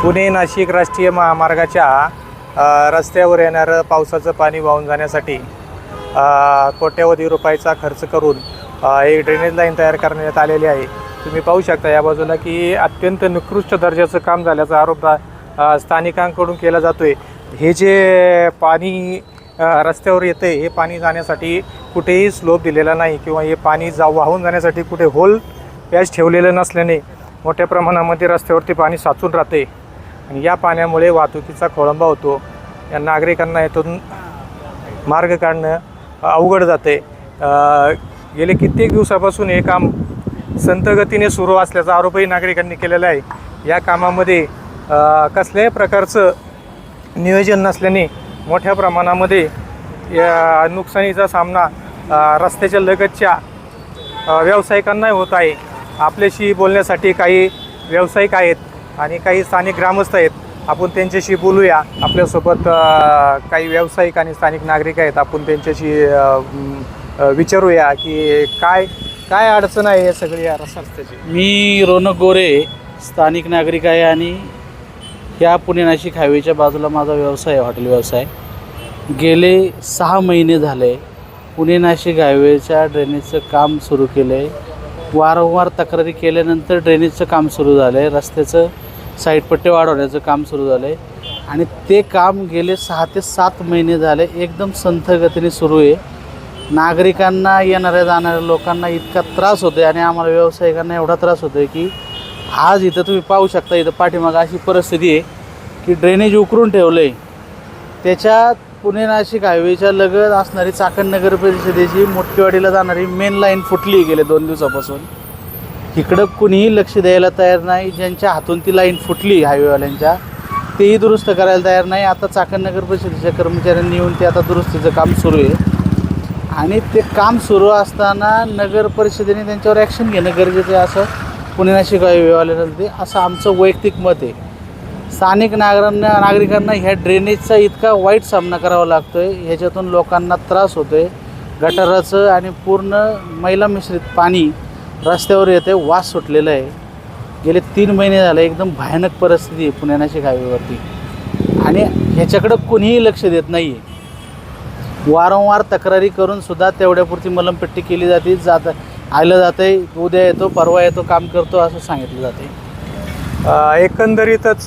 पुणे नाशिक राष्ट्रीय महामार्गाच्या रस्त्यावर येणारं पावसाचं पाणी वाहून जाण्यासाठी कोट्यवधी रुपयाचा खर्च करून एक ड्रेनेज लाईन तयार करण्यात आलेली आहे। तुम्ही पाहू शकता या बाजूला की अत्यंत निकृष्ट दर्जाचं काम झाल्याचा आरोप स्थानिकांकडून केला जातोय। हे जे पाणी रस्त्यावर येते हे पाणी जाण्यासाठी कुठेही स्लोप दिलेला नाही किंवा हे पाणी वाहून जाण्यासाठी कुठे होल पॅच ठेवलेलं नसल्याने मोठ्या प्रमाणामध्ये रस्त्यावरती पाणी साचून राहते आणि या पाण्यामुळे वाहतुकीचा खोळंबा होतो। या नागरिकांना यातून मार्ग काढणं अवघड जाते। गेले कित्येक दिवसापासून हे काम संथ गतीने सुरू असल्याचा आरोपही नागरिकांनी केलेला आहे। या कामामध्ये कसल्याही प्रकारचं नियोजन नसल्याने मोठ्या प्रमाणामध्ये या नुकसानीचा सामना रस्त्याच्या लगतच्या व्यावसायिकांना होत आहे। आपल्याशी बोलण्यासाठी काही व्यावसायिक आहेत आणि काही स्थानिक ग्रामस्थ आहेत। आपण त्यांच्याशी बोलूया। आपल्यासोबत काही व्यावसायिक आणि स्थानिक नागरिक आहेत। आपण त्यांच्याशी विचारूया की काय अडचण आहे या सगळी या रस्त्याची। मी रोनक गोरे स्थानिक नागरिक आहे आणि ह्या पुणे नाशिक हायवेच्या बाजूला माझा व्यवसाय आहे, हॉटेल व्यवसाय। गेले 6 महिने झाले पुणे नाशिक हायवेच्या ड्रेनेजचं काम सुरू केलं आहे। वारंवार तक्रारी केल्यानंतर ड्रेनेजचं काम सुरू झालं आहे, रस्त्याचं साईडपट्टे वाढवण्याचं काम सुरू झालं आहे आणि ते काम गेले 6 ते 7 महिने झाले एकदम संथ गतीने सुरू आहे। नागरिकांना येणाऱ्या जाणाऱ्या लोकांना इतका त्रास होतो आहे आणि आम्हाला व्यावसायिकांना एवढा त्रास होतो आहे की आज इथं तुम्ही पाहू शकता, इथं पाठीमागं अशी परिस्थिती आहे की ड्रेनेज उकरून ठेवलं आहे। त्याच्यात पुणे नाशिक हायवेच्या लगत असणारी चाकण नगर परिषदेची मोठेवाडीला जाणारी मेन लाईन फुटली गेले 2 दिवसापासून। इकडं कुणीही लक्ष द्यायला तयार नाही। ज्यांच्या हातून ती लाईन फुटली हायवेवाल्यांच्या तेही दुरुस्त करायला तयार नाही। आता चाकण नगर परिषदेच्या कर्मचाऱ्यांनी येऊन ते आता दुरुस्तीचं काम सुरू आहे आणि ते काम सुरू असताना नगर परिषदेने त्यांच्यावर ॲक्शन घेणं गरजेचं आहे असं पुणे नाशिक हायवेवाल्यांना ते असं आमचं वैयक्तिक मत आहे। स्थानिक नागरिकांना ह्या ड्रेनेजचा इतका वाईट सामना करावा लागतो आहे, ह्याच्यातून लोकांना त्रास होतो आहे। गटाराचं आणि पूर्ण मैला मिश्रित पाणी रस्त्यावर येते, वास सुटलेला आहे। गेले 3 महिने झाले एकदम भयानक परिस्थिती आहे पुणे नाशिक हायवेवरती आणि ह्याच्याकडं कोणीही लक्ष देत नाही आहे। वारंवार तक्रारी करूनसुद्धा तेवढ्यापुरती मलमपट्टी केली जाते, आलं जातं आहे, उद्या येतो परवा येतो काम करतो असं सांगितलं जातं आहे। एकंदरीतच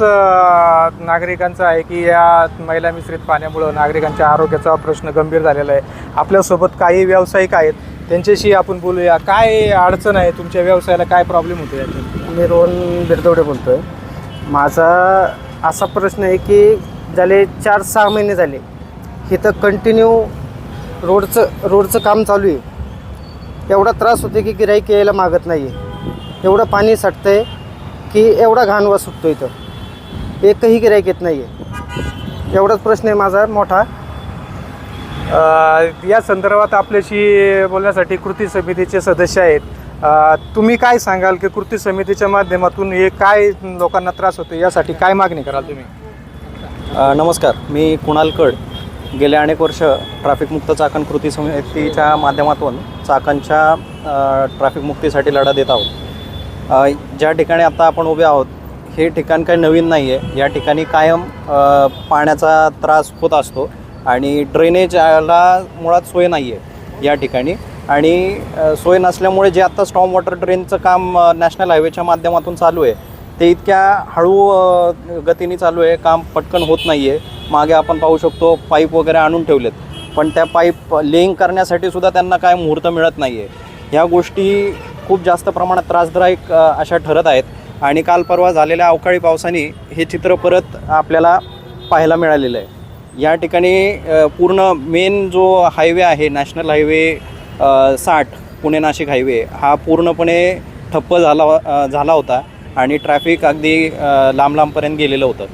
नागरिकांचं आहे की या मैला मिश्रित पाण्यामुळं नागरिकांच्या आरोग्याचा प्रश्न गंभीर झालेला आहे। आपल्यासोबत काही व्यावसायिक आहेत, त्यांच्याशी आपण बोलूया। काय अडचण आहे तुमच्या व्यवसायाला, काय प्रॉब्लेम होतो याच्यात? मी रोहन बिरदवडे बोलतो आहे। माझा असा प्रश्न आहे की झाले 4-6 महिने झाले इथं कंटिन्यू रोडचं काम चालू आहे। एवढा त्रास होतो की गिऱ्हाईक यायला मागत नाही आहे। एवढं पाणी साठतं आहे की एवढा घाण वास सुटतो, इथं एकही गिऱ्हाईक येत नाही आहे। एवढाच प्रश्न आहे माझा मोठा। या संदर्भात आपल्याशी बोलण्यासाठी कृती समितीचे सदस्य आहेत। तुम्ही काय सांगाल की कृती समितीच्या माध्यमातून हे काय लोकांना त्रास होतो यासाठी काय मागणी कराल तुम्ही? नमस्कार, मी कुणाल कड गेले अनेक वर्ष ट्रॅफिक मुक्त चाकण कृती समितीच्या माध्यमातून चाकणच्या ट्रॅफिक मुक्तीसाठी लढा देत आहोत। ज्या ठिकाणी आता आपण उभे आहोत हे ठिकाण काही नवीन नाही आहे। या ठिकाणी कायम पाण्याचा त्रास होत असतो आणि ड्रेनेजला मुळात सोय नाही आहे या ठिकाणी आणि सोय नसल्यामुळे जे आत्ता स्टॉर्म वॉटर ड्रेनचं काम नॅशनल हायवेच्या माध्यमातून चालू आहे ते इतक्या हळू गतीने चालू आहे, काम पटकन होत नाही आहे। मागे आपण पाहू शकतो पाईप वगैरे आणून ठेवलेत, पण त्या पाईप लेईंग करण्यासाठी सुद्धा त्यांना काय मुहूर्त मिळत नाही आहे। ह्या गोष्टी खूप जास्त प्रमाणात त्रासदायक अशा ठरत आहेत आणि काल परवा झालेल्या अवकाळी पावसाने हे चित्र परत आपल्याला पाहायला मिळालेलं आहे। या ठिकाणी पूर्ण मेन जो हायवे आहे national highway 60 Pune Nashik highway हा पूर्णपणे ठप्प झाला होता आणि ट्रॅफिक अगदी लांबपर्यंत गेलेलं होतं।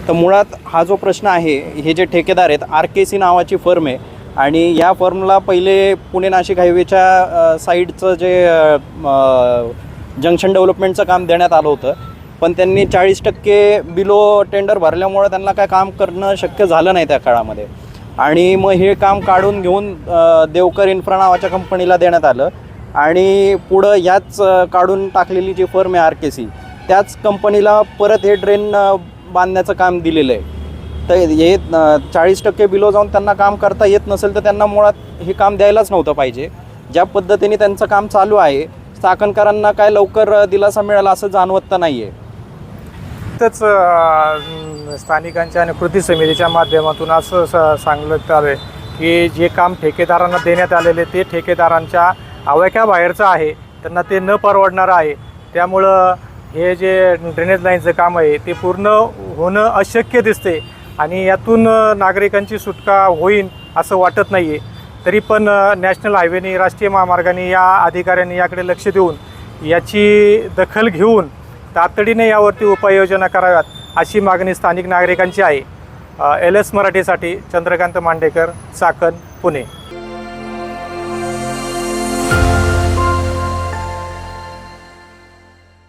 तर मुळात हा जो प्रश्न आहे, हे जे ठेकेदार आहेत RKC नावाची फर्म आहे आणि या फर्मला पहिले पुणे नाशिक हायवेच्या साईडचं जे जंक्शन डेव्हलपमेंटचं काम देण्यात आलं होतं, पण त्यांनी 40% बिलो टेंडर भरल्यामुळं त्यांना काय काम करणं शक्य झालं नाही त्या काळामध्ये आणि मग हे काम काढून घेऊन देवकर इन्फ्रा नावाच्या कंपनीला देण्यात आलं आणि पुढं याच काढून टाकलेली जी फर्म आहे RKC त्याच कंपनीला परत हे ड्रेन बांधण्याचं काम दिलेलं आहे. तर हे 40% बिलो जाऊन त्यांना काम करता येत नसेल तर त्यांना मुळात हे काम द्यायलाच नव्हतं पाहिजे. ज्या पद्धतीने त्यांचं काम चालू आहे, चाकणकरांना काय लवकर दिलासा मिळाला असं जाणवत तर नाही आहे. तच स्थानिकांच्या आणि कृती समितीच्या माध्यमातून असं सांगण्यात आलं आहे की जे काम ठेकेदारांना देण्यात आलेले ते ठेकेदारांच्या आवाक्याबाहेरचं आहे, त्यांना ते न परवडणारं आहे. त्यामुळं हे जे ड्रेनेज लाईनचं काम आहे ते पूर्ण होणं अशक्य दिसते आणि यातून नागरिकांची सुटका होईल असं वाटत नाही आहे. तरी पण नॅशनल हायवेनी, राष्ट्रीय महामार्गाने या अधिकाऱ्यांनी याकडे लक्ष देऊन याची दखल घेऊन तातडीने यावरती उपाययोजना कराव्यात अशी मागणी स्थानिक नागरिकांची आहे. LS मराठीसाठी चंद्रकांत मांडेकर, चाकण, पुणे.